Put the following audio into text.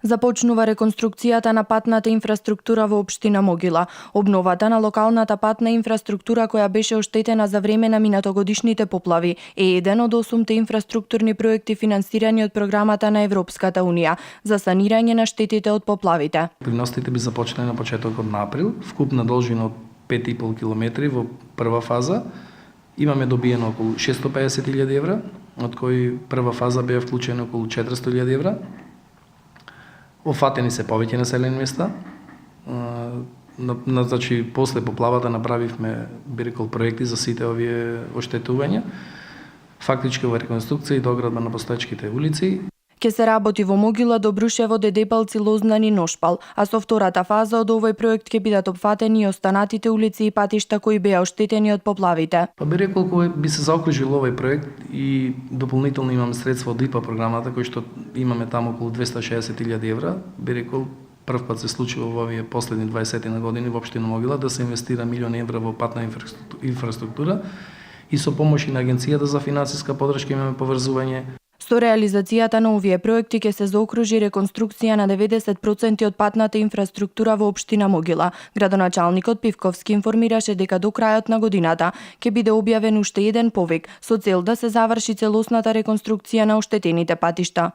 Започнува реконструкцијата на патната инфраструктура во општина Могила. Обновата на локалната патна инфраструктура која беше оштетена за време на минатогодишните поплави е еден од 8 инфраструктурни проекти финансирани од програмата на Европската унија за санирање на штетите од поплавите. Активностите би започнале на почетокот на април, вкупна должина од 5,5 километри во прва фаза. Имаме добиено околу 650.000 евра, од кои прва фаза беа вклучени околу 400.000 евра. Офатени се повеќе населени места. Значи, после поплавата направивме, би рекол, проекти за сите овие оштетувања. Фактички во реконструкција и доградба на постоечките улици. Ке се работи во Могила, Добрушево, Дедепалци, Лознан и Ношпал, а со втората фаза од овој проект ќе бидат опфатени и останатите улици и патишта кои беа оштетени од поплавите. Па би рекол, кој би се заокружил овој проект и дополнително имаме средства од ИПА програмата, кој што имаме таму околу 260.000 евра, би рекол, прв пат се случува во овие последни 20 на години во општина Могила да се инвестира милиони евра во патна инфраструктура и со помош и на Агенцијата за финансиска поддршка имаме поврзување. Со реализацијата на овие проекти ќе се заокружи реконструкција на 90% од патната инфраструктура во општина Могила. Градоначалникот Пивковски информираше дека до крајот на годината ќе биде објавен уште еден повик со цел да се заврши целосната реконструкција на оштетените патишта.